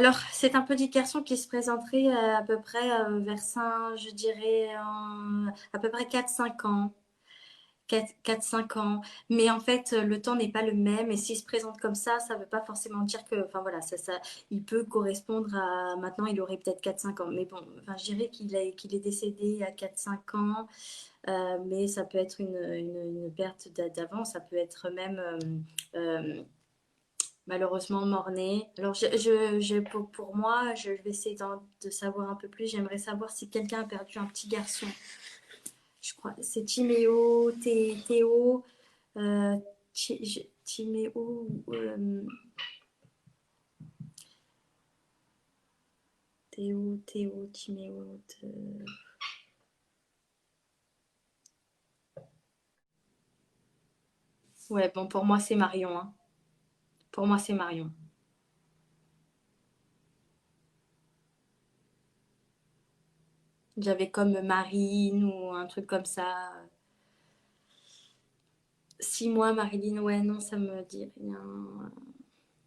Alors, c'est un petit garçon qui se présenterait à peu près vers je dirais, à peu près 4-5 ans. 4-5 ans. Mais en fait, le temps n'est pas le même. Et s'il se présente comme ça ne veut pas forcément dire que, enfin voilà, il peut correspondre à, maintenant, il aurait peut-être 4-5 ans. Mais bon, enfin, je dirais qu'il est décédé à 4-5 ans. Mais ça peut être une perte d'avant. Ça peut être même, euh, malheureusement mort-né. Alors, pour moi, je vais essayer de savoir un peu plus. J'aimerais savoir si quelqu'un a perdu un petit garçon. Je crois c'est Timéo, Théo, euh, Timéo, Théo, Timéo. Ouais, bon, pour moi, c'est Marion. Hein. Pour moi, c'est Marion. J'avais comme Marine ou un truc comme ça. 6 mois, Marilyn, ouais, non, ça me dit rien.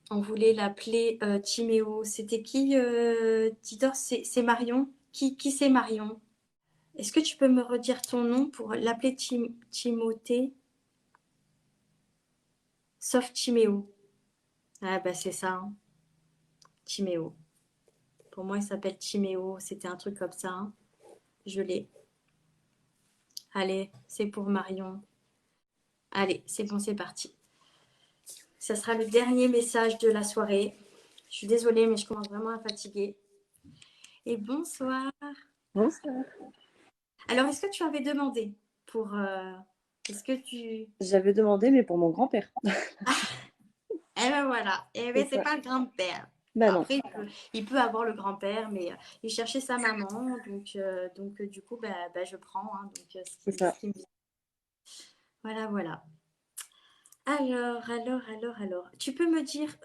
On voulait l'appeler Timéo. C'était qui, Titor? C'est Marion. Qui c'est Marion? Est-ce que tu peux me redire ton nom pour l'appeler Timothée? Sauf Timéo. Ah bah c'est ça, hein. Timéo. Pour moi, il s'appelle Timéo. C'était un truc comme ça. Hein. Je l'ai. Allez, c'est pour Marion. Allez, c'est bon, c'est parti. Ça sera le dernier message de la soirée. Je suis désolée, mais je commence vraiment à fatiguer. Et bonsoir. Bonsoir. Alors, est-ce que tu avais demandé pour... est-ce que tu... J'avais demandé, mais pour mon grand-père. Eh ben voilà. Eh ben C'est c'est ça. pas le grand-père. Bah non. Après, il peut avoir le grand-père, mais il cherchait sa maman. Donc du coup, bah, je prends. Hein, donc, C'est ça. ce qui me vient. Voilà, voilà. Alors. Tu peux me dire...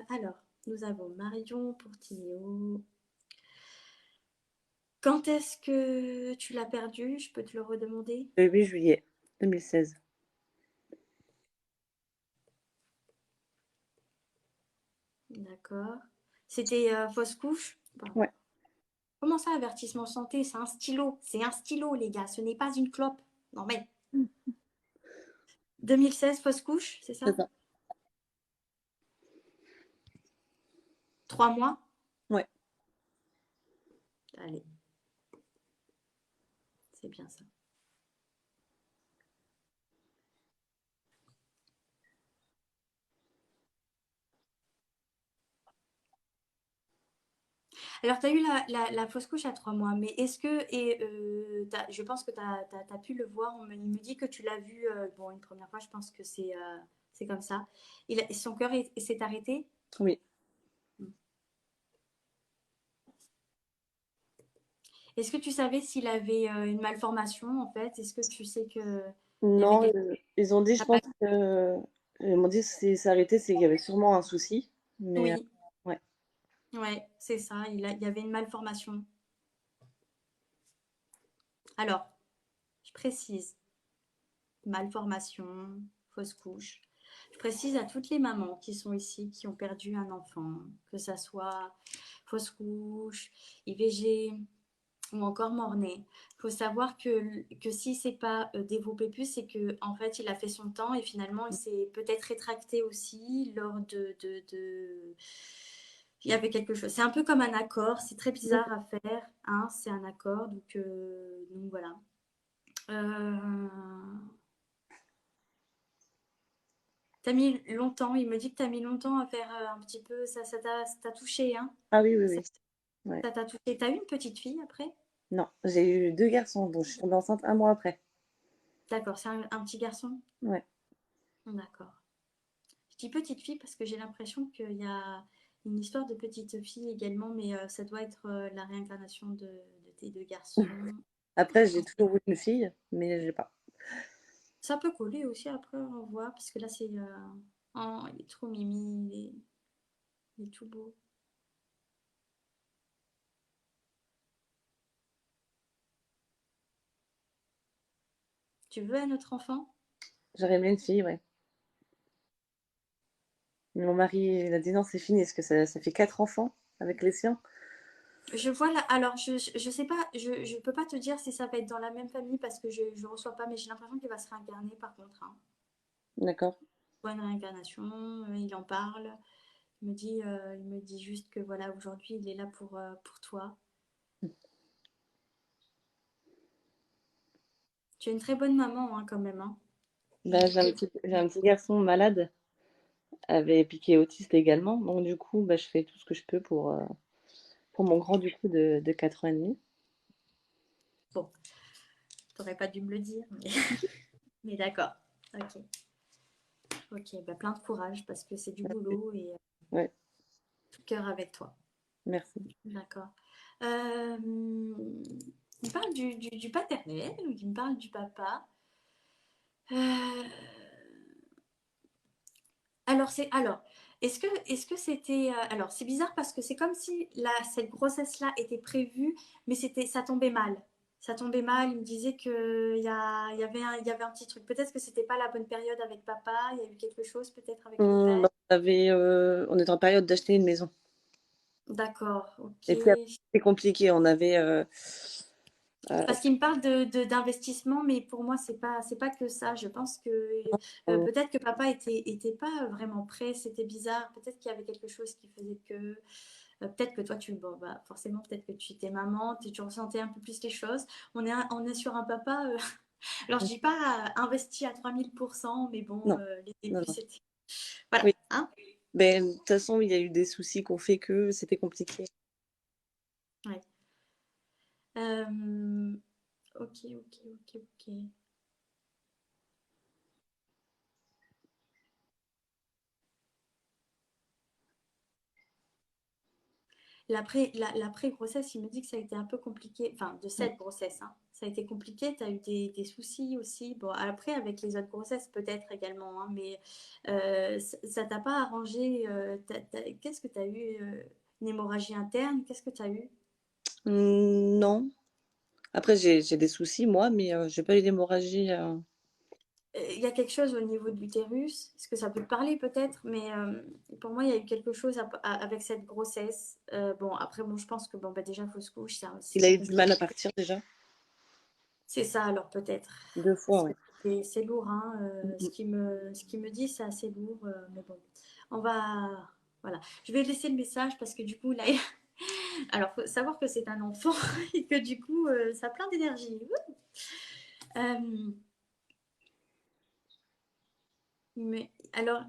alors, nous avons Marion pour Timéo. Quand est-ce que tu l'as perdu? Je peux te le redemander? Le 8 juillet 2016. D'accord. C'était fausse couche? Enfin, Ouais. comment ça, avertissement santé? C'est un stylo. C'est un stylo, les gars. Ce n'est pas une clope. Non, mais 2016, fausse couche, c'est C'est ça? ça. 3 mois? Ouais. Allez, c'est bien ça. Alors, tu as eu la fausse couche à 3 mois, mais est-ce que, je pense que tu as pu le voir, il me dit que tu l'as vu, bon, une première fois, je pense que c'est comme ça. Son cœur s'est arrêté? Oui. Est-ce que tu savais s'il avait une malformation, en fait? Est-ce que tu sais que il y avait Non, quelque ils ont dit, je chose? pense que. Ils m'ont dit que si c'est s'arrêter, c'est qu'il y avait sûrement un souci. Mais Oui, ouais. ouais, c'est ça, il y avait une malformation. Alors, je précise, malformation, fausse couche. Je précise à toutes les mamans qui sont ici, qui ont perdu un enfant, que ça soit fausse couche, IVG ou encore mort-né. Il faut savoir que si c'est pas développé plus, c'est que en fait il a fait son temps et finalement il s'est peut-être rétracté aussi lors il y avait quelque chose. C'est un peu comme un accord, c'est très bizarre à faire, hein, c'est un accord, donc voilà. Euh, T'as mis longtemps, il me dit que t'as mis longtemps à faire un petit peu, ça t'a touché, hein? Ah oui, oui, Ça oui. Ouais. ça t'a touché. T'as eu une petite fille après? Non, j'ai eu deux garçons, donc je suis tombée enceinte un mois après. D'accord, c'est un petit garçon? Ouais. D'accord. Je dis petite fille parce que j'ai l'impression qu'il y a une histoire de petite fille également, mais ça doit être la réincarnation de tes deux garçons. Après, j'ai toujours voulu une fille, mais j'ai pas. Ça peut coller aussi après, on voit, parce que là c'est... oh, il est trop mimi, il est tout beau. Tu veux un autre enfant? J'aurais aimé une fille, ouais. Mon mari, il a dit non, c'est fini. Est-ce que ça fait 4 enfants avec les siens? Je vois là, alors je sais pas, je peux pas te dire si ça va être dans la même famille parce que je reçois pas, mais j'ai l'impression qu'il va se réincarner par contre, hein. D'accord. Soit une réincarnation, il en parle, il me dit juste que voilà, aujourd'hui il est là pour toi. Tu es une très bonne maman hein, quand même, hein. Bah, j'ai un petit garçon malade, avait piqué autiste également. Donc du coup, bah, je fais tout ce que je peux pour mon grand du coup de 4 ans et demi. Bon, t'aurais pas dû me le dire, mais d'accord. Ok, ok, bah plein de courage parce que c'est du boulot et Ouais, tout cœur avec toi. merci. D'accord. Euh, il parle du paternel, ou il me parle du papa. Euh, alors, est-ce que c'était alors c'est bizarre parce que c'est comme si cette grossesse-là était prévue, mais ça tombait mal. Ça tombait mal. Il me disait que il y avait un petit truc. Peut-être que c'était pas la bonne période avec papa. Il y a eu quelque chose peut-être avec le père. Bah, on était en période d'acheter une maison. D'accord. Ok. Et puis après, c'était compliqué. On avait Parce qu'il me parle d'investissement, mais pour moi, c'est pas que ça. Je pense que peut-être que papa était pas vraiment prêt, c'était bizarre. Peut-être qu'il y avait quelque chose qui faisait que. Peut-être que toi, bon, bah, forcément, peut-être que tu étais maman, tu ressentais un peu plus les choses. On est sur un papa. Alors, je dis pas investi à 3000%, mais bon, non, les non, débuts, non. c'était. Voilà. Oui. Hein. Ben, de toute façon, il y a eu des soucis qui ont fait que c'était compliqué. Ouais. Euh, ok, ok, ok, ok. L'après-grossesse, il me dit que ça a été un peu compliqué, enfin de Mm. cette grossesse, hein. Ça a été compliqué, tu as eu des soucis aussi. Bon, après, avec les autres grossesses, peut-être également, hein, mais ça t'a pas arrangé. Qu'est-ce que tu as eu une hémorragie interne? Qu'est-ce que tu as eu? Non. Après, j'ai des soucis, moi, mais j'ai pas eu d'hémorragie. Il y a quelque chose au niveau de l'utérus, est-ce que ça peut te parler peut-être? Mais pour moi, il y a eu quelque chose avec cette grossesse. Bon, après, bon, je pense que bon, bah, déjà, fausse couche, Il a c'est eu du compliqué. mal à partir déjà. C'est ça alors peut-être. 2 fois, Parce que ouais. c'est lourd, hein, Mm. ce qui me dit, c'est assez lourd. Mais bon, on va. Voilà. Je vais laisser le message parce que du coup, là. Alors, faut savoir que c'est un enfant et que du coup, ça a plein d'énergie. Euh, mais alors,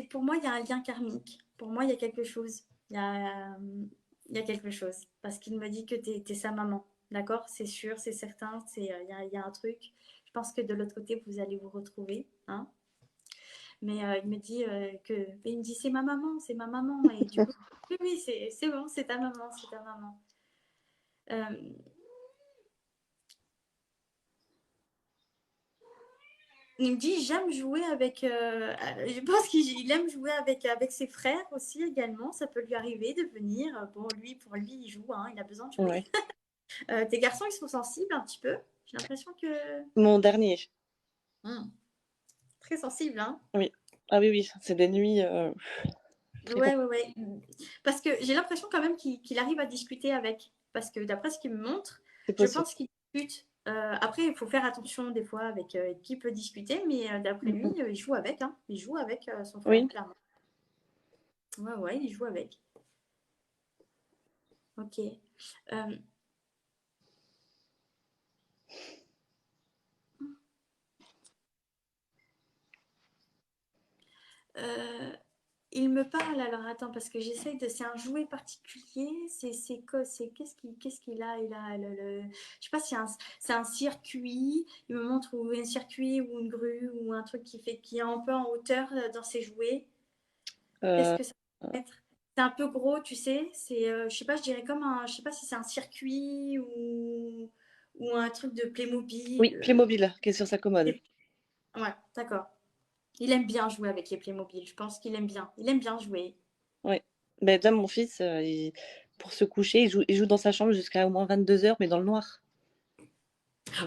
pour moi, il y a un lien karmique. Pour moi, il y a quelque chose. Il y a quelque chose. Parce qu'il me dit que tu es sa maman. D'accord? C'est sûr, c'est certain. Il y a un truc. Je pense que de l'autre côté, vous allez vous retrouver. Hein. Mais il me dit c'est ma maman, c'est ma maman. Et du coup, oui, oui, c'est bon, c'est ta maman, c'est ta maman. Euh, il me dit j'aime jouer avec. Je pense qu'il aime jouer avec ses frères aussi également. Ça peut lui arriver de venir. Bon, lui, pour lui, il joue, hein, il a besoin de jouer. Ouais. Tes garçons, ils sont sensibles un petit peu. J'ai l'impression que. Mon dernier. Hmm, très sensible, hein. Oui. Ah oui, oui, c'est des nuits très Ouais, compliquées. ouais, ouais. Parce que j'ai l'impression quand même qu'il arrive à discuter avec. Parce que d'après ce qu'il me montre, C'est je possible. pense qu'il discute. Après, il faut faire attention des fois avec qui peut discuter, mais d'après lui, Mm. il joue avec, hein. Il joue avec son frère, Oui. clairement. Ouais, ouais, il joue avec. Ok. Euh, euh, il me parle, alors attends, parce que j'essaye de. C'est un jouet particulier. Qu'est-ce qu'il a? Il a je sais pas si c'est un circuit. Il me montre ou un circuit ou une grue ou un truc qui est un peu en hauteur dans ses jouets. Qu'est-ce Euh, que ça peut être? C'est un peu gros, tu sais. Je sais pas, je dirais comme un. Je sais pas si c'est un circuit ou un truc de oui, Playmobil. Playmobil, qui est sur sa commode. Ouais, d'accord. Il aime bien jouer avec les Playmobil. Je pense qu'il aime bien. Il aime bien jouer. Ouais. Ben, déjà, mon fils, pour se coucher, il joue dans sa chambre jusqu'à au moins 22 heures, mais dans le noir.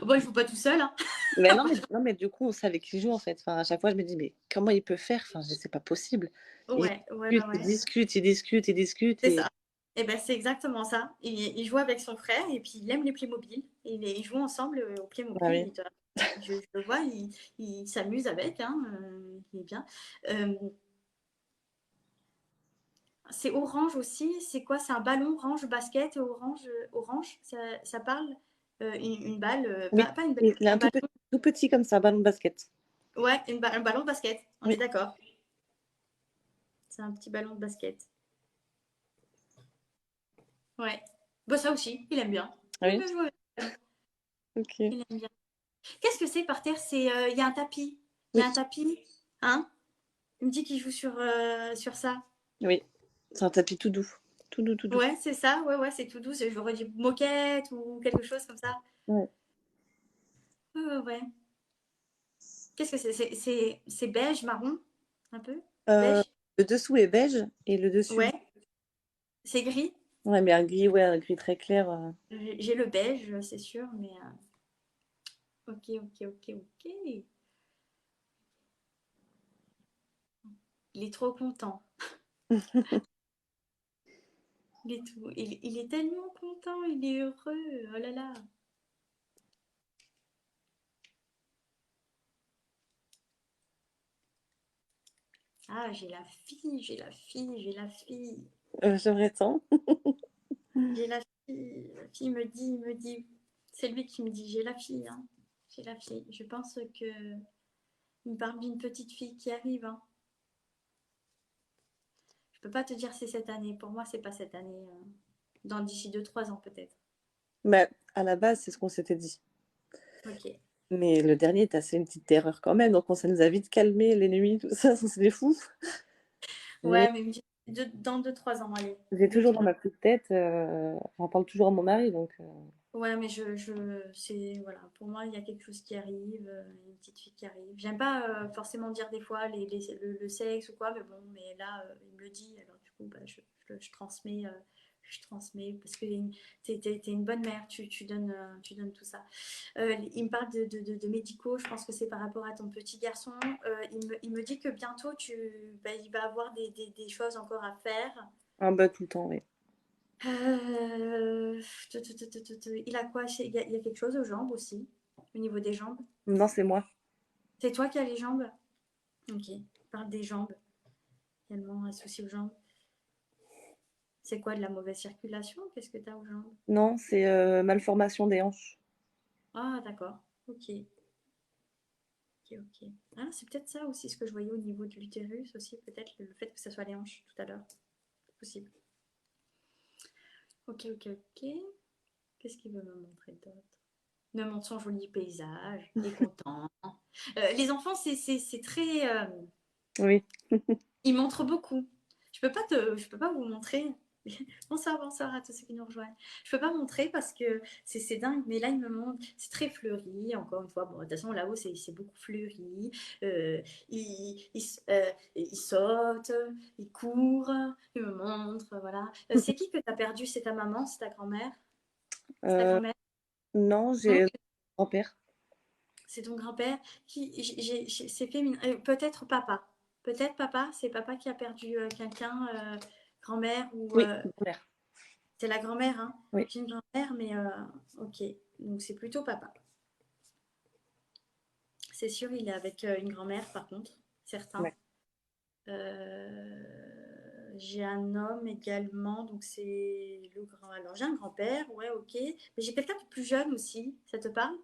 Bon, il joue pas tout seul, hein. Mais non, mais du coup, on sait avec qui il joue en fait. Enfin, à chaque fois, je me dis, mais comment il peut faire? Enfin, c'est pas possible. Il Ouais, ouais, ouais, discute, il ouais. discute, il discute, il discute. C'est Et ça. Et ben c'est exactement ça. Il joue avec son frère et puis il aime les Playmobil. Et ils jouent ensemble au ah Playmobil. oui. Je le vois, il s'amuse avec, hein, il est bien. Euh, c'est orange aussi. C'est quoi? C'est un ballon orange basket orange, orange. Ça parle une balle, Oui, pas une balle, il est un un ballon. tout petit comme ça, un ballon de basket. Ouais, un ballon de basket. On est Oui, d'accord. C'est un petit ballon de basket. Ouais. Bah ça aussi, il aime bien. ah Il aime oui, bien jouer avec le ballon. ok. Il aime bien. Qu'est-ce que c'est par terre? C'est il y a un tapis. Il y Oui, a un tapis, hein? Il me dit qu'il joue sur ça. oui. C'est un tapis tout doux. Tout doux, tout doux. Ouais, c'est ça. Ouais, ouais, c'est tout doux. J'aurais dit moquette ou quelque chose comme ça. Ouais. Ouais, ouais, ouais. Qu'est-ce que c'est? C'est beige, marron, un peu? Euh, Beige? le dessous est beige et le dessus, Ouais. C'est gris. ouais, mais un gris, ouais, un gris très clair. J'ai le beige, c'est sûr, mais ok, ok, ok, ok. Il est trop content. Il est tellement content, il est heureux. Oh là là. Ah, j'ai la fille, j'ai la fille, j'ai la fille. J'aimerais tant. J'ai la fille. La fille me dit. C'est lui qui me dit, j'ai la fille, hein. J'ai la fille. Je pense que il me parle d'une petite fille qui arrive, hein. Je peux pas te dire c'est cette année. Pour moi, c'est pas cette année. Dans d'ici 2 3 ans peut-être. Mais à la base, c'est ce qu'on s'était dit. Ok. Mais le dernier est assez une petite terreur quand même, donc ça nous a vite calmé les nuits, tout ça, c'est des fous. Mais Ouais, mais il me dit dans 2 3 ans, allez. j'ai Deux toujours dans trois. ma petite tête, j'en parle toujours à mon mari, donc Ouais, mais c'est, voilà, pour moi, il y a quelque chose qui arrive, une petite fille qui arrive. J'aime pas forcément dire des fois le sexe ou quoi, mais bon, mais là, il me le dit, alors du coup, bah, je transmets parce que t'es une bonne mère, tu donnes tout ça. Il me parle de médicaux, je pense que c'est par rapport à ton petit garçon. Il me dit que bientôt, il va avoir des choses encore à faire. un bas tout le temps, oui. Euh, Il a quoi? Il y a quelque chose aux jambes aussi, au niveau des jambes. Non, c'est moi. C'est toi qui as les jambes? Ok. Il parle des jambes, également un souci aux jambes. C'est quoi, de la mauvaise circulation? Qu'est-ce que tu as aux jambes? Non, c'est malformation des hanches. Ah, d'accord. Ok. Ok, ok. Ah, c'est peut-être ça aussi ce que je voyais au niveau de l'utérus aussi, peut-être le fait que ça soit les hanches tout à l'heure. C'est possible. Ok, ok, ok. Qu'est-ce qu'il veut me montrer d'autre? Me montre son joli paysage. Il est content. Les enfants, c'est très. Oui. Ils montrent beaucoup. Je peux pas vous montrer. Bonsoir, bonsoir à tous ceux qui nous rejoignent. Je peux pas montrer parce que c'est dingue, mais là il me montre, c'est très fleuri. Encore une fois, bon, de toute façon là-haut c'est beaucoup fleuri. Il saute, il court, il me montre, voilà. C'est qui que tu as perdu? C'est ta maman, c'est ta grand-mère? C'est ta Euh, grand-mère? non, Non, j'ai grand-père. c'est ton grand-père qui, c'est féminin. Peut-être papa. Peut-être papa. C'est papa qui a perdu quelqu'un, grand-mère ou Oui, grand-mère. c'est la grand-mère. Hein. Oui, J'ai une grand-mère, mais ok. Donc c'est plutôt papa. C'est sûr, il est avec une grand-mère, par contre, certain. ouais. J'ai un homme également, donc c'est le grand. Alors j'ai un grand-père, ouais, ok. Mais j'ai quelqu'un de plus jeune aussi. Ça te parle?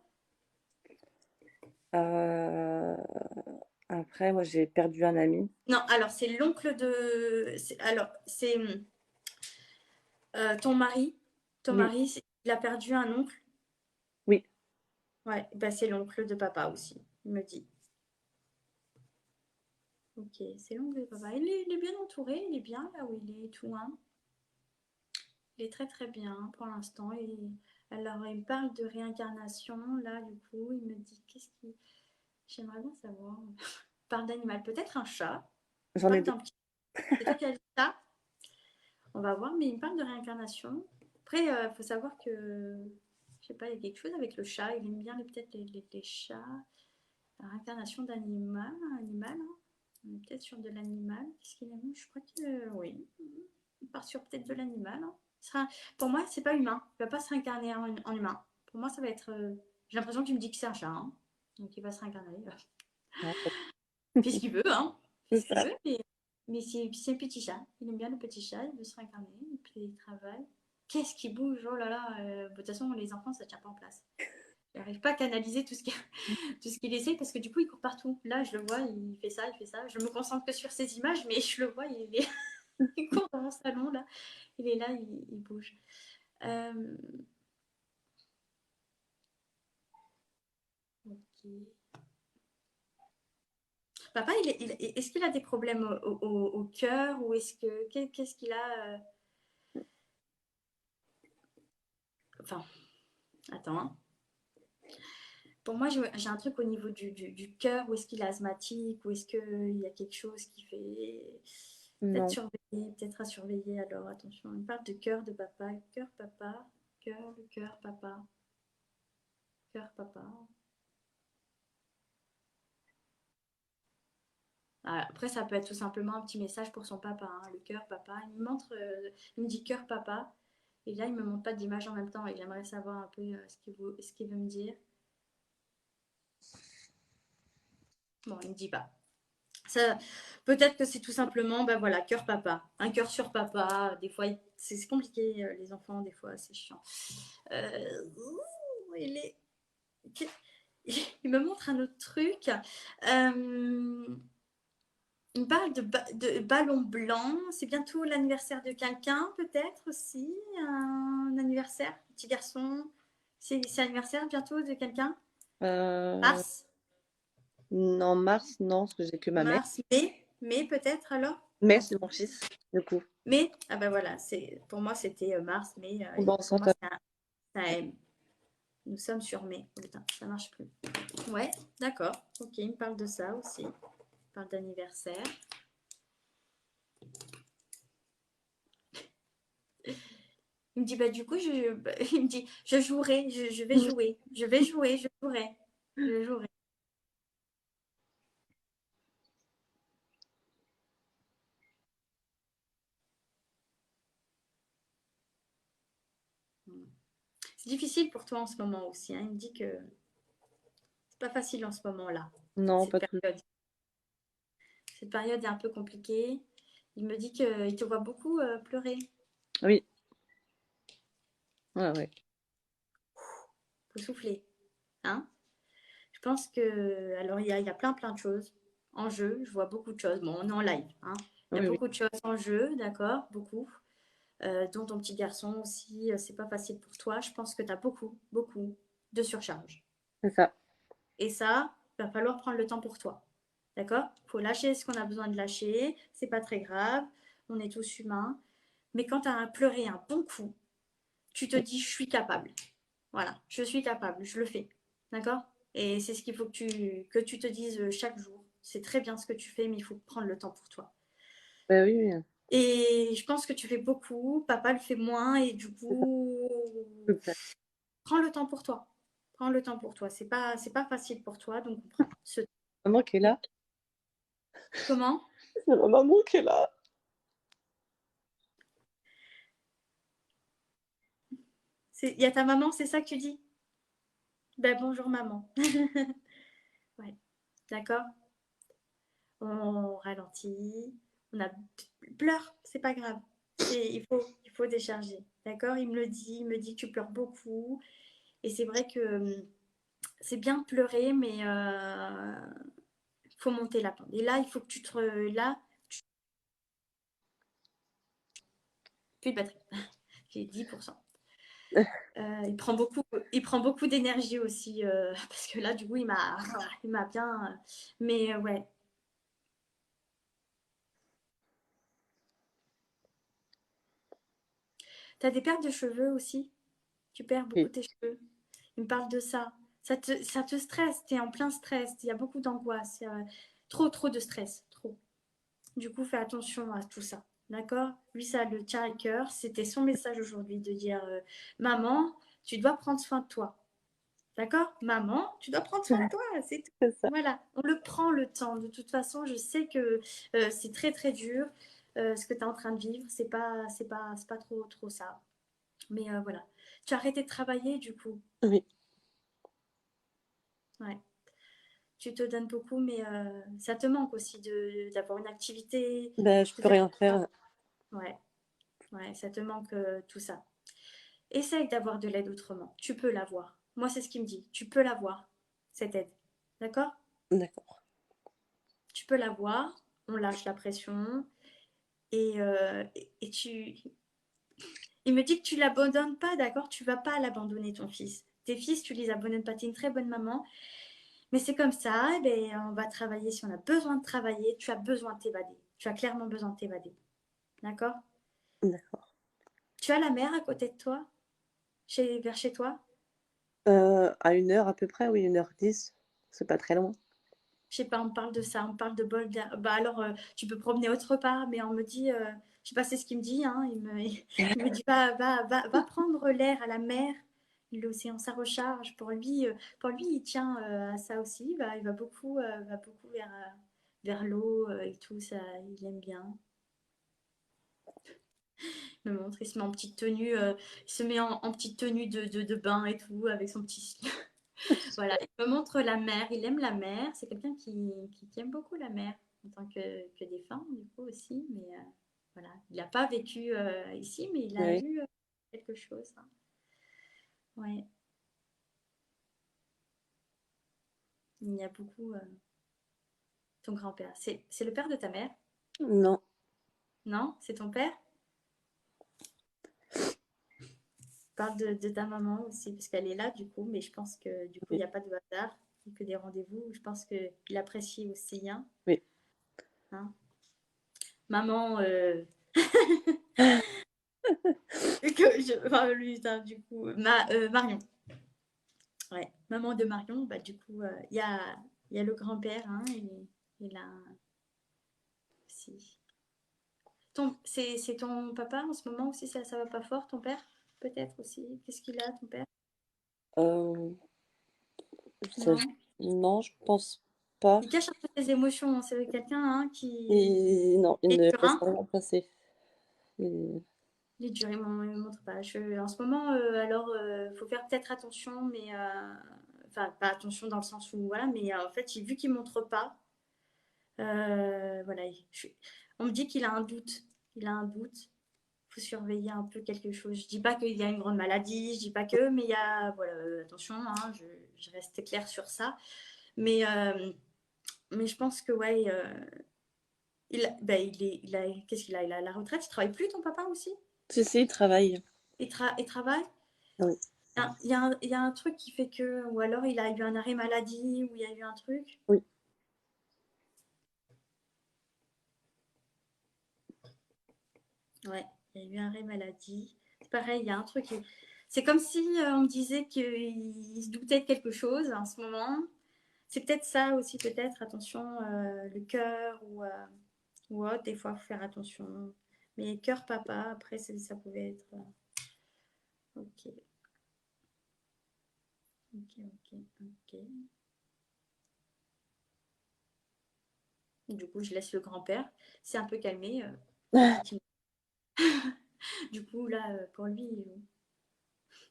Euh, après, moi, j'ai perdu un ami. Non, alors c'est l'oncle de. Alors c'est ton mari. Ton Oui, mari, il a perdu un oncle. oui. Ouais, bah, c'est l'oncle de papa aussi, il me dit. Ok, c'est l'oncle de papa. Il est bien entouré, il est bien là où il est et tout. Hein. Il est très très bien pour l'instant. Alors, il me parle de réincarnation. Là, du coup, il me dit qu'est-ce qui. J'aimerais bien savoir. Il parle d'animal, peut-être un chat. Il J'en ai parle deux. d'un petit. C'est toi qui as dit ça? On va voir, mais il me parle de réincarnation. Après, il faut savoir que sais pas, il y a quelque chose avec le chat. Il aime bien peut-être les chats. La réincarnation d'animal, animal, hein. On est peut-être sur de l'animal. Qu'est-ce qu'il aime? Je crois que oui. Il part sur peut-être de l'animal, hein. Pour moi, c'est pas humain. Il va pas se réincarner en humain. Pour moi, ça va être. J'ai l'impression que tu me dis que c'est un chat, hein. Donc il va se réincarner. Non, Il fait ce qu'il veut, hein. Il fait c'est ce qu'il ça. veut, mais c'est un petit chat. Il aime bien le petit chat, il veut se réincarner, et puis il travaille. Qu'est-ce qui bouge? Oh là là. De toute façon, les enfants, ça tient pas en place. Il n'arrive pas à canaliser tout ce qu'il essaie parce que du coup, il court partout. Là, je le vois, il fait ça, il fait ça. Je me concentre que sur ces images, mais je le vois, il court dans mon salon, là. Il est là, il bouge. Euh, ok. Papa, est-ce qu'il a des problèmes au cœur ou qu'est-ce qu'il a Enfin, attends, hein. Pour moi, j'ai un truc au niveau du cœur, ou est-ce qu'il est asthmatique, ou est-ce qu'il y a quelque chose qui fait. Non. Peut-être à surveiller. Alors, attention, on parle de cœur, papa, cœur, papa, cœur, papa. Ah, après, ça peut être tout simplement un petit message pour son papa, hein, le cœur, papa. Il me dit cœur, papa. Et là, il me montre pas d'image en même temps. Il aimerait savoir un peu ce qu'il veut me dire. Bon, il me dit pas. Ça, peut-être que c'est tout simplement, ben voilà, cœur papa, un cœur sur papa. Des fois, c'est compliqué, les enfants, des fois, c'est chiant. Il est, il me montre un autre truc. Il me parle de ballon blanc. C'est bientôt l'anniversaire de quelqu'un, peut-être aussi. Un anniversaire, petit garçon. C'est l'anniversaire bientôt de quelqu'un. Euh, Mars, non, Mars, non, parce que j'ai que ma mère. mars, mai peut-être alors. Mais Non, c'est mon fils, du coup. mai. Ah ben voilà, pour moi c'était mars, mai. Bon, Pour moi Santa. c'est un M. Nous sommes sur mai. Oh, putain, ça marche plus. Ouais, d'accord. Ok, il me parle de ça aussi. Il parle d'anniversaire. Il me dit, bah, du coup, il me dit, je jouerai, je vais jouer, je vais jouer, je jouerai, je jouerai. C'est difficile pour toi en ce moment aussi, hein. Il me dit que c'est pas facile en ce moment-là, Non, cette pas tout. période. Cette période est un peu compliquée. Il me dit qu'il te voit beaucoup pleurer. Oui, ouais, ouais. Faut souffler, hein. Je pense que, alors il y a plein de choses en jeu. Je vois beaucoup de choses. Bon, on est en live, hein. Il y a Oui, oui, beaucoup de choses en jeu, d'accord, beaucoup. Dont ton petit garçon aussi, c'est pas facile pour toi. Je pense que tu as beaucoup de surcharge. c'est ça. Et ça, il va falloir prendre le temps pour toi. D'accord? Il faut lâcher ce qu'on a besoin de lâcher. C'est pas très grave. On est tous humains. Mais quand tu as pleuré un bon coup, tu te dis, je suis capable. Voilà, je suis capable, je le fais. D'accord? Et c'est ce qu'il faut que tu te dises chaque jour. C'est très bien ce que tu fais, mais il faut prendre le temps pour toi. Bah oui, oui, Et je pense que tu fais beaucoup, papa le fait moins, et du c'est ça. coup, Exact. prends le temps pour toi. Prends le temps pour toi. C'est pas facile pour toi, donc on prend ce temps. Maman qui est là. Comment? C'est ma maman qui est là. Il y a ta maman, c'est ça que tu dis? Ben bonjour maman. Ouais, d'accord. On ralentit. On a pleure, c'est pas grave. Il faut décharger, d'accord? Il me dit que tu pleures beaucoup. Et c'est vrai que c'est bien de pleurer, mais faut monter la pente. Et là, il faut que là, plus de batterie. J'ai 10%. Il prend beaucoup d'énergie aussi, parce que là, du coup, il m'a bien. Mais ouais, t'as des pertes de cheveux aussi. Tu perds beaucoup Oui, tes cheveux. Il me parle de ça. Ça te stresse. T'es en plein stress. Il y a beaucoup d'angoisse. Trop de stress. Trop. Du coup, fais attention à tout ça. D'accord? Lui, ça le tient à cœur. C'était son message aujourd'hui de dire maman, Tu dois prendre soin de toi. D'accord? Maman, tu dois prendre soin de toi, c'est tout. C'est ça. Voilà, on le prend le temps. De toute façon, je sais que c'est très très dur. Ce que tu es en train de vivre, c'est pas trop trop ça. Mais voilà. Tu as arrêté de travailler du coup. Oui. Ouais. Tu te donnes beaucoup, mais ça te manque aussi d'avoir une activité, Bah, je de peux faire rien ça. faire. Ouais, ouais, ça te manque tout ça. Essaye d'avoir de l'aide autrement. Tu peux l'avoir. Moi, c'est ce qu'il me dit. Tu peux l'avoir, cette aide. D'accord? D'accord. Tu peux l'avoir. On lâche la pression. Et tu. Il me dit que tu l'abandonnes pas, d'accord? Tu vas pas l'abandonner, ton fils. Tes fils, tu les abandonnes pas. Tu es une très bonne maman. Mais c'est comme ça. Eh ben, on va travailler. Si on a besoin de travailler, tu as besoin de t'évader. Tu as clairement besoin de t'évader. D'accord? D'accord. Tu as la mer à côté de toi, vers chez toi? À 1 heure à peu près, oui, 1h10. C'est pas très loin. Je sais pas, on parle de ça, on parle de bol d'air. Bah alors, tu peux promener autre part, mais on me dit, je sais pas, c'est ce qu'il me dit, hein, il me dit, va prendre l'air à la mer. L'océan, ça recharge. Pour lui, il tient à ça aussi. Il va beaucoup vers l'eau et tout, ça, il aime bien. Il me montre, il se met en petite tenue, il se met en petite tenue de bain et tout, avec son petit. Voilà, il me montre la mer, il aime la mer, c'est quelqu'un qui aime beaucoup la mer, en tant que des femmes, du coup aussi, mais voilà, il n'a pas vécu ici, mais il a Oui. eu quelque chose, hein. Ouais, il y a beaucoup. Ton grand-père, c'est le père de ta mère? Non. Non? C'est ton père? Parle de ta maman aussi, parce qu'elle est là, du coup, mais je pense que du coup, il Oui. n'y a pas de hasard, que des rendez-vous, je pense qu'il apprécie aussi, hein, Oui. hein. Maman, enfin, lui, ça, du coup, Marion. Ouais, maman de Marion, bah, du coup, il y a le grand-père, hein, il a aussi. C'est ton papa en ce moment aussi, ça va pas fort, ton père? Peut-être aussi. Qu'est-ce qu'il a, ton père? Euh, ça- Non? non, je pense pas. Il cache un peu ses émotions, hein. C'est quelqu'un hein, Non, il qui est ne dur, laisse hein. rien passer. Il- Il est dur, il me montre pas. En ce moment, alors, faut faire peut-être attention, mais enfin, pas attention dans le sens où, voilà, mais en fait, vu qu'il montre pas, voilà, on me dit qu'il a un doute. Il a un doute. Il faut surveiller un peu quelque chose. Je dis pas qu'il y a une grande maladie, je dis pas que, mais il y a, voilà, attention, hein, je reste claire sur ça. Mais je pense que, ouais, qu'est-ce qu'il a? Il a la retraite, il travaille plus, ton papa aussi? Si, si, il travaille. Il travaille? Oui. Il y a un truc qui fait que, ou alors il a eu un arrêt maladie, ou il y a eu un truc. Oui. Ouais, il y a eu un arrêt maladie. C'est pareil, il y a un truc. C'est comme si on me disait qu'il se doutait de quelque chose en ce moment. C'est peut-être ça aussi, peut-être. Attention, le cœur ou autre, des fois, il faut faire attention. Mais cœur, papa, après, ça pouvait être. Ok, ok, ok, ok. Du coup, je laisse le grand-père. C'est un peu calmé. Il me dit qu'il. Du coup, là, pour lui,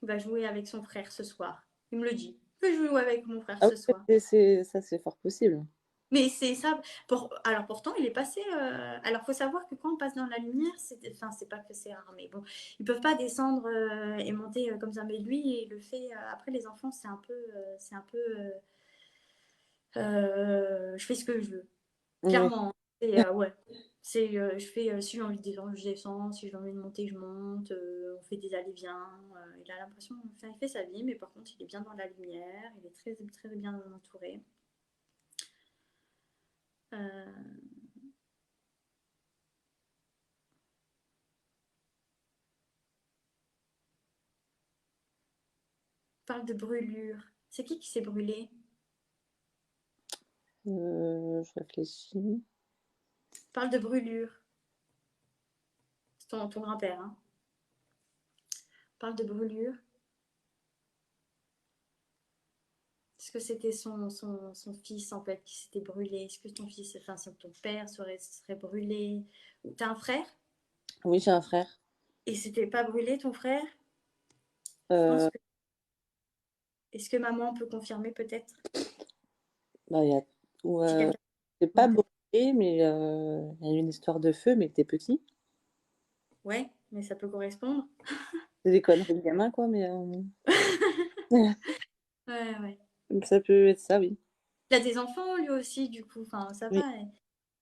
il va jouer avec son frère ce soir. Il me le dit. Je vais jouer avec mon frère Ah ce oui, soir. ça, c'est fort possible. Mais c'est ça. Alors pourtant, il est passé. Alors, faut savoir que quand on passe dans la lumière, enfin, c'est pas que c'est rare, mais bon, ils peuvent pas descendre et monter comme ça. Mais lui, il le fait. Après, les enfants, c'est un peu. Je fais ce que je veux. Oui. Clairement, hein. Ouais. Je fais. Si j'ai envie de descendre, je descends. Si j'ai envie de monter, je monte. On fait des allées-viens. Il a l'impression. Enfin, il fait sa vie, mais par contre, il est bien dans la lumière. Il est très, très bien entouré. Euh, Parle de brûlure. C'est qui s'est brûlé? Je réfléchis. Parle de brûlure. C'est ton grand-père, hein. Parle de brûlure. Est-ce que c'était son fils en fait qui s'était brûlé? Est-ce que ton fils, enfin ton père serait brûlé? Ou t'as un frère? Oui, j'ai un frère. Et c'était pas brûlé ton frère? Je pense Euh, que. Est-ce que maman peut confirmer peut-être? bah, il y a, ou, Si quelqu'un. c'est pas brûlé, mais il y a eu une histoire de feu, mais il était petit. Ouais, mais ça peut correspondre. C'est des conneries de gamin, quoi, mais Ouais, ouais. ça peut être ça, oui. Il a des enfants lui aussi, du coup. Enfin, ça va.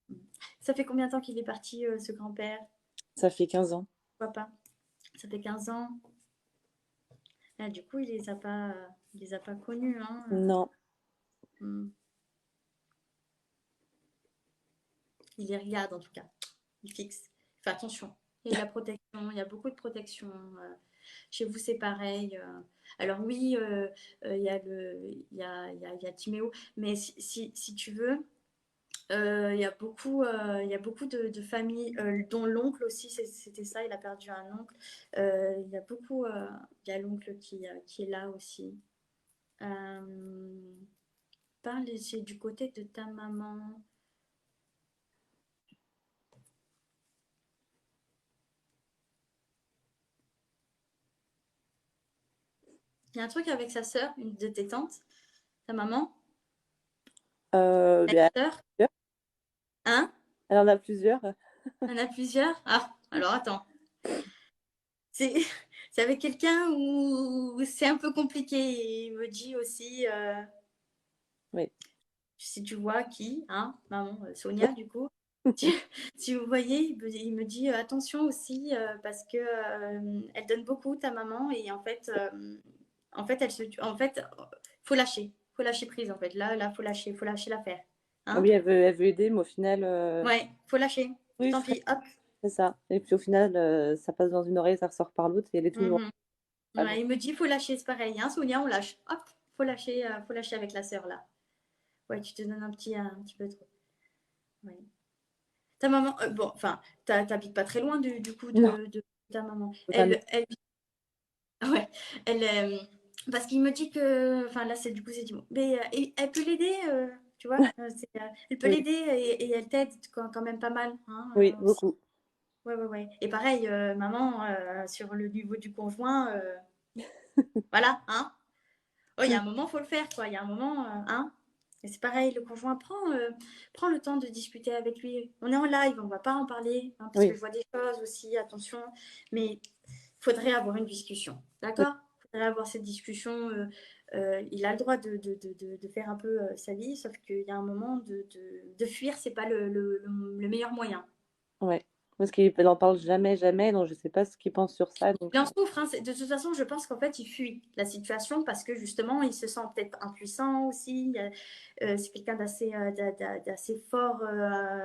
Oui, Ça fait combien de temps qu'il est parti, ce grand-père? ça fait 15 ans. Papa? Ça fait 15 ans. Ah, du coup, il les a pas connus, hein. Non, Hmm. Il les regarde en tout cas. Il fixe. Il fait attention. Il y a de la protection. Il y a beaucoup de protection. Chez vous, c'est pareil. Alors oui, il y a il y a Timéo. Mais si tu veux, il y a beaucoup de familles, dont l'oncle aussi, c'était ça, il a perdu un oncle. Il y a beaucoup, il y a l'oncle qui est là aussi. Euh, c'est du côté de ta maman. Il y a un truc avec sa sœur, une de tes tantes, ta maman, ben, ta sœur, plusieurs. hein? Elle en a plusieurs. Il y en a plusieurs? Ah, alors attends. C'est c'est avec quelqu'un où c'est un peu compliqué. Il me dit aussi, Oui. si tu vois qui, hein, maman, Sonia, du coup, si, si vous voyez, il me dit attention aussi, parce que elle donne beaucoup, ta maman, et en fait, faut lâcher prise, en fait. Là, faut lâcher l'affaire, hein. Oui, elle veut aider, mais au final, Ouais, faut lâcher. oui, Tant pis, hop. c'est ça. Et puis au final, ça passe dans une oreille, ça ressort par l'autre, et elle est toujours Mhm. pas bon. Ouais, il me dit faut lâcher, c'est pareil, hein, Sonia, on lâche, hop, faut lâcher avec la sœur là. Ouais, tu te donnes un petit peu trop. Ouais. Ta maman, bon, enfin, t'habites pas très loin du coup Non, de ta maman. jamais. Ouais, elle, parce qu'il me dit que, enfin là, du coup, c'est du mot. Mais elle peut l'aider, tu vois, elle peut Oui, l'aider et elle t'aide quand même pas mal, hein, oui, aussi. beaucoup. Ouais, ouais, ouais. Et pareil, maman, sur le niveau du conjoint, voilà, hein. Oh, il y a un moment, faut le faire, quoi. Il y a un moment, hein. Et c'est pareil, le conjoint prend le temps de discuter avec lui. On est en live, on va pas en parler, hein, parce que Oui, je vois des choses aussi, attention. Mais faudrait avoir une discussion, oui, d'accord? Faudrait avoir cette discussion. Il a le droit de faire un peu sa vie, sauf qu'il y a un moment de fuir, c'est pas le meilleur moyen. ouais. Parce qu'il n'en parle jamais, jamais, donc je sais pas ce qu'il pense sur ça. Donc, Il en souffre, hein. De toute façon, je pense qu'en fait, il fuit la situation parce que justement, il se sent peut-être impuissant aussi. C'est quelqu'un d'assez fort,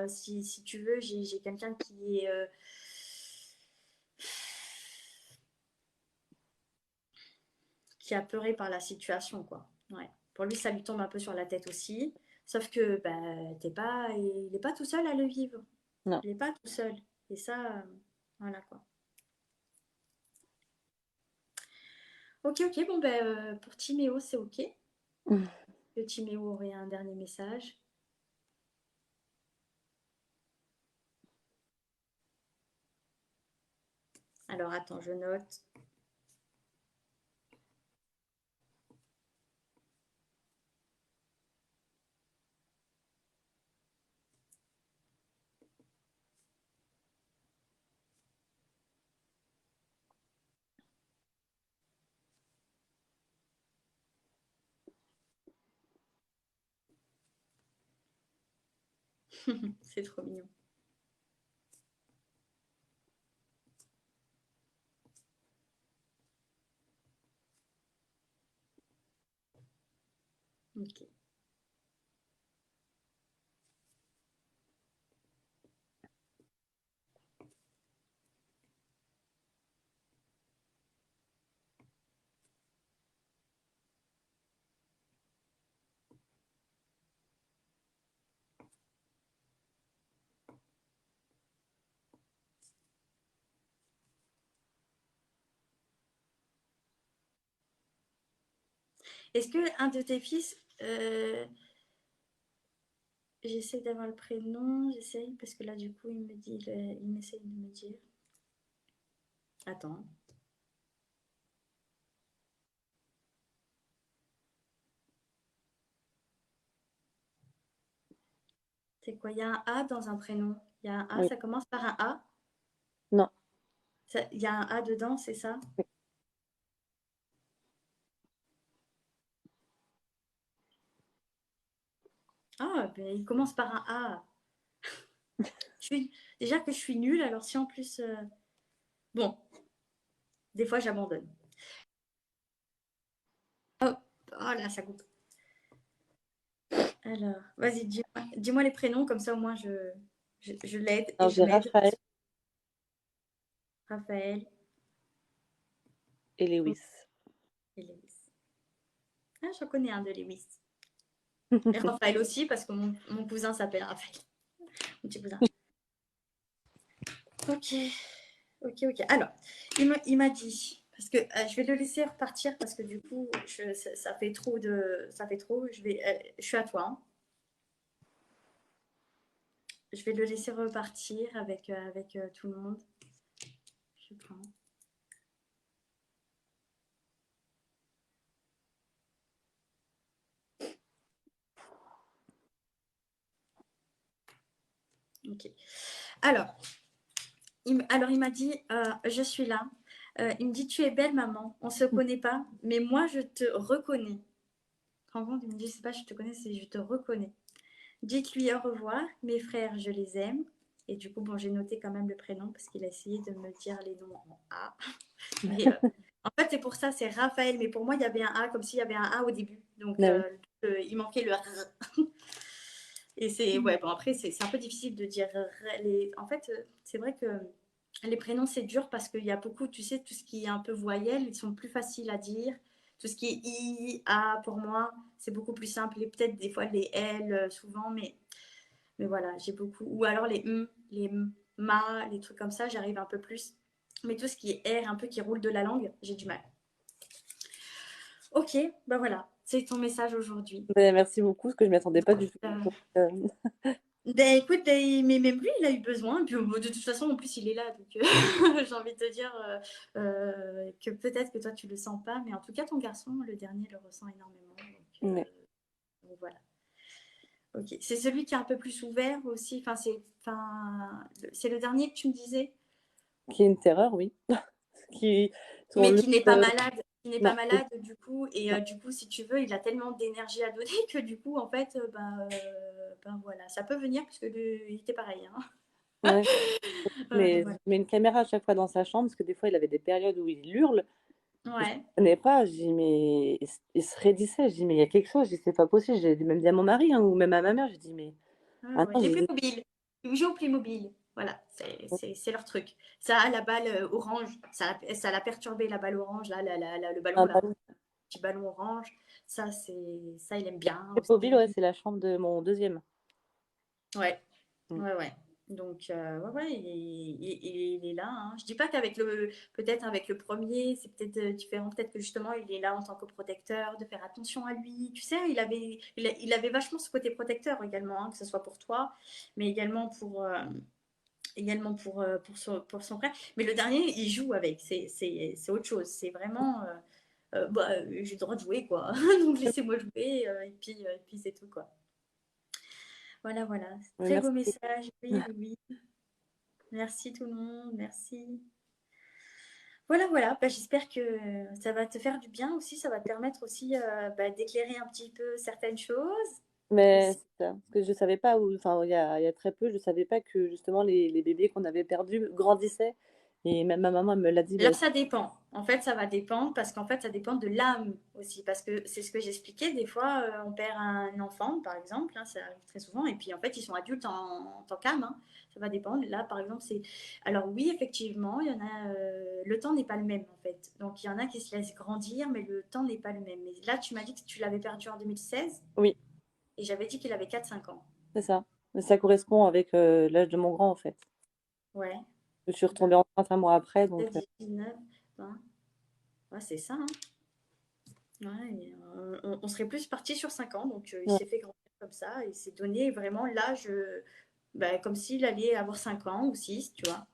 si tu veux. J'ai quelqu'un qui est apeuré par la situation, quoi. Ouais. Pour lui, ça lui tombe un peu sur la tête aussi. Sauf que bah, il n'est pas tout seul à le vivre. non. Il n'est pas tout seul. Et ça, voilà quoi. Ok, ok, bon, ben, pour Timéo, c'est ok. Que Timéo aurait un dernier message. Alors attends, je note. C'est trop mignon. Ok. Est-ce que un de tes fils Euh, j'essaie d'avoir le prénom, j'essaie, parce que là, du coup, il me dit, il m'essaie de me dire. Attends. C'est quoi? Il y a un A dans un prénom. Il y a un A, Oui. ça commence par un A. Non. Il y a un A dedans, c'est ça? Oui. Ah, ben, il commence par un A. Déjà que je suis nulle, alors si en plus. Bon, des fois j'abandonne. Oh, oh là, ça coupe. Alors, vas-y, dis-moi les prénoms, comme ça au moins je l'aide et Alors, je j'ai m'aide. Raphaël Raphaël et Lewis. et Lewis. Ah, j'en connais un de Lewis. Et Raphaël aussi, parce que mon cousin s'appelle Raphaël. Mon petit cousin. Ok, ok. Alors, il m'a dit, parce que je vais le laisser repartir, parce que du coup, ça fait trop de. Ça fait trop. Je suis à toi. Hein. Je vais le laisser repartir avec tout le monde. Je prends. Ok. Alors, il m'a dit, je suis là. Il me dit, tu es belle, maman. On ne se connaît pas, mais moi, je te reconnais. En compte, il me dit, c'est pas je te connais, c'est je te reconnais. Dites-lui au revoir. Mes frères, je les aime. Et du coup, bon, j'ai noté quand même le prénom parce qu'il a essayé de me dire les noms en A. Mais en fait, c'est pour ça, c'est Raphaël. Mais pour moi, il y avait un A comme s'il y avait un A au début. Donc, Ah oui. il manquait le R. Et c'est, ouais, bon, après, c'est un peu difficile de dire en fait, c'est vrai que les prénoms, c'est dur parce qu'il y a beaucoup, tu sais, tout ce qui est un peu voyelle, ils sont plus faciles à dire. Tout ce qui est I, A, pour moi, c'est beaucoup plus simple. Et peut-être des fois les L, souvent, mais voilà, j'ai beaucoup. Ou alors les ma, les trucs comme ça, j'arrive un peu plus. Mais tout ce qui est R, un peu qui roule de la langue, j'ai du mal. Ok, ben voilà, c'est ton message aujourd'hui. Ben, merci beaucoup, parce que je ne m'y attendais pas du tout. Euh, Donc, Ben écoute, mais même lui, il a eu besoin. Puis de toute façon, en plus, il est là. Donc j'ai envie de te dire que peut-être que toi, tu le sens pas. Mais en tout cas, ton garçon, le dernier, le ressent énormément. ouais. Donc voilà. Ok. C'est celui qui est un peu plus ouvert aussi. C'est le dernier que tu me disais. Qui est une terreur, oui. Qui, sur Mais lui, qui n'est pas malade. Qui n'est pas non, malade, du coup. Et non. du coup, si tu veux, il a tellement d'énergie à donner que du coup, en fait, ben voilà. Ça peut venir parce que il était pareil. Hein. Ouais. Mais je Voilà. mets une caméra à chaque fois dans sa chambre, parce que des fois, il avait des périodes où il hurle. Et je ne Ouais. comprenais pas. Je dis, mais il se raidissait. Je dis, mais il y a quelque chose. Je dis, c'est pas possible. J'ai même dit à mon mari, hein, ou même à ma mère, je dis, mais. Ah Ah ouais. non, Les je dis, Playmobil. Ils jouent au Playmobil. Voilà, c'est leur truc. Ça, la balle orange, ça l'a perturbé, la balle orange, là, le ballon, un là, ballon. petit ballon orange. Ça, il aime bien Mobile, aussi. ouais, c'est la chambre de mon deuxième. Ouais, Mm. ouais. Donc, ouais, il est là. Hein. Je dis pas qu'avec peut-être avec le premier, c'est peut-être différent. Peut-être que justement, il est là en tant que protecteur, de faire attention à lui. Tu sais, il avait vachement ce côté protecteur également, hein, que ce soit pour toi, mais également pour son frère. Mais le dernier, il joue avec. C'est autre chose. C'est vraiment. J'ai le droit de jouer, quoi. Donc, laissez-moi jouer. Et puis c'est tout, quoi. Voilà, voilà. Ouais, Très merci. beau message. Oui, oui, oui. Merci tout le monde. Merci. Voilà, voilà. Bah, j'espère que ça va te faire du bien aussi. Ça va te permettre aussi d'éclairer un petit peu certaines choses. Mais Aussi. c'est ça, parce que je savais pas, enfin, il y a très peu, je savais pas que justement les bébés qu'on avait perdus grandissaient. Et même ma maman elle me l'a dit, Alors, mais ça dépend. En fait, ça va dépendre parce qu'en fait, ça dépend de l'âme aussi. Parce que c'est ce que j'expliquais. Des fois, on perd un enfant, par exemple. Hein, ça arrive très souvent. Et puis, en fait, ils sont adultes en tant qu'âme. Hein. Ça va dépendre. Là, par exemple, c'est. Alors, oui, effectivement, il y en a. Le temps n'est pas le même, en fait. Donc, il y en a qui se laissent grandir, mais le temps n'est pas le même. Mais là, tu m'as dit que tu l'avais perdu en 2016 oui, et j'avais dit qu'il avait 4 5 ans. c'est ça. Mais ça correspond avec l'âge de mon grand, en fait. Ouais. Je suis Ben, retombée enceinte un mois après, donc 19, 20. Ouais, c'est ça. Hein. Ouais, et, on serait plus parti sur 5 ans, donc il s'est fait grandir comme ça, il s'est donné vraiment l'âge, bah, comme s'il allait avoir 5 ans ou 6, tu vois.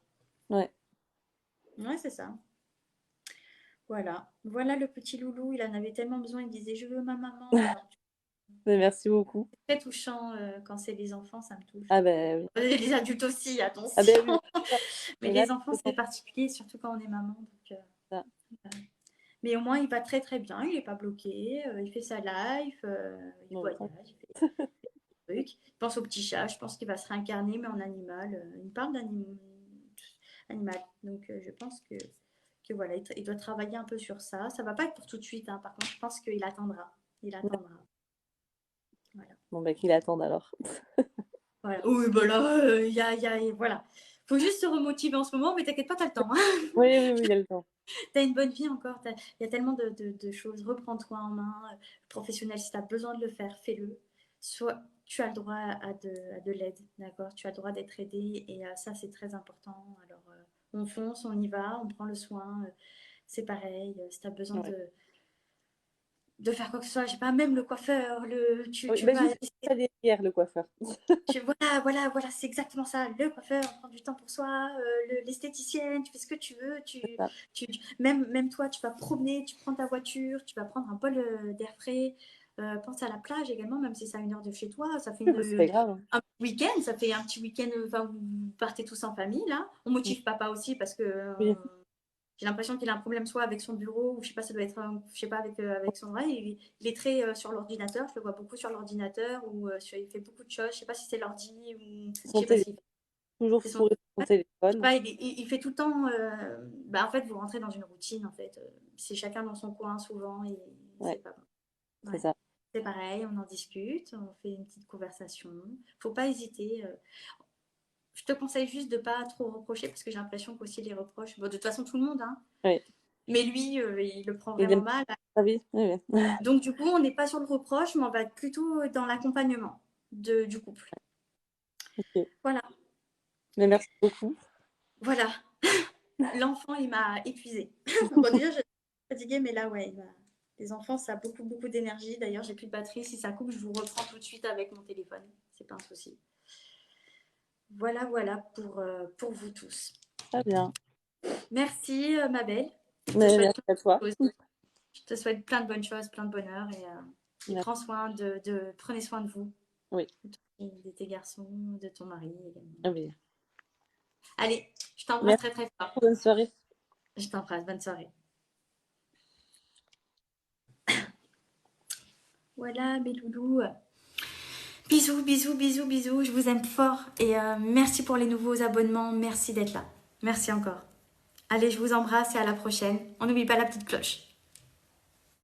Ouais. Ouais, c'est ça. Voilà. Voilà le petit loulou, il en avait tellement besoin, il disait je veux ma maman. Alors, Mais merci beaucoup. c'est très touchant quand c'est les enfants, ça me touche. Ah ben oui. Et les adultes aussi, Ah attention. ben oui. Mais Mais là, les enfants, c'est c'est particulier, surtout quand on est maman. Donc, ça. mais au moins, il va très très bien, il n'est pas bloqué, il fait sa life, il Bon, ça. voyage, il fait des trucs. Il pense au petit chat, je pense qu'il va se réincarner, mais en animal. Il me parle d'animal. Donc, je pense que voilà, il doit travailler un peu sur ça. Ça va pas être pour tout de suite, hein. Par contre, je pense qu'il attendra. Il attendra. Voilà. Bon, bah, qu'il attende alors. Voilà. Oui, bah là, voilà. Faut juste se remotiver en ce moment, mais t'inquiète pas, t'as le temps, hein. Oui, oui, oui, il a le temps. T'as une bonne vie encore. Il y a tellement de choses. Reprends-toi en main. Professionnel, si t'as besoin de le faire, fais-le. Soit tu as le droit à de l'aide, d'accord. Tu as le droit d'être aidé et ça, c'est très important. Alors, on fonce, on y va, on prend le soin. C'est pareil. Si t'as besoin Ouais. de faire quoi que ce soit, je sais pas, même le coiffeur, Oui, tu bah, vas juste ça derrière le coiffeur. voilà, c'est exactement ça. Le coiffeur, prend du temps pour soi, l'esthéticienne, tu fais ce que tu veux. C'est ça. Même toi, tu vas promener, tu prends ta voiture, tu vas prendre un bol d'air frais. Pense à la plage également, même si c'est à 1 heure de chez toi. Ça fait Oui, bah, c'est pas grave, hein. un week-end, ça fait un petit week-end, enfin, vous partez tous en famille, là. On Mm. motive papa aussi parce que Oui, j'ai l'impression qu'il a un problème soit avec son bureau ou je sais pas, ça doit être, je sais pas, avec son vrai. Il est très sur l'ordinateur. Je le vois beaucoup sur l'ordinateur ou il fait beaucoup de choses. Je sais pas si c'est l'ordi ou je son sais pas téléphone, s'il toujours fait son. fourré sur son téléphone. Ouais, il fait tout le temps. Bah, en fait, vous rentrez dans une routine. En fait, c'est chacun dans son coin souvent et Ouais, c'est pas bon. c'est Ouais. ça. C'est pareil, on en discute, on fait une petite conversation. Faut pas hésiter. Je te conseille juste de pas trop reprocher parce que j'ai l'impression qu'aussi les reproches, bon, de toute façon tout le monde, hein, Oui. mais lui, il le prend Il vraiment aime mal. sa vie. Oui, oui. Donc du coup, on n'est pas sur le reproche, mais on va être plutôt dans l'accompagnement du couple. Ok. Voilà, Mais merci beaucoup. voilà. L'enfant, il m'a épuisée. Bon, déjà, je suis fatiguée, mais là, ouais, les enfants, ça a beaucoup, beaucoup d'énergie. D'ailleurs, j'ai plus de batterie. Si ça coupe, je vous reprends tout de suite avec mon téléphone. C'est pas un souci. Voilà, voilà pour vous tous. Très bien. Merci, ma belle. Je te Mais souhaite merci plein à toi. de choses. Je te souhaite plein de bonnes choses, plein de bonheur et Merci. prends soin prenez soin de vous, Oui. de tes garçons, de ton mari également. Ah oui. Allez, je t'embrasse Merci. très très fort. Bonne soirée. Je t'embrasse, bonne soirée. Voilà, mes loulous. Bisous, bisous, bisous, bisous. Je vous aime fort et merci pour les nouveaux abonnements. Merci d'être là. Merci encore. Allez, je vous embrasse et à la prochaine. On n'oublie pas la petite cloche.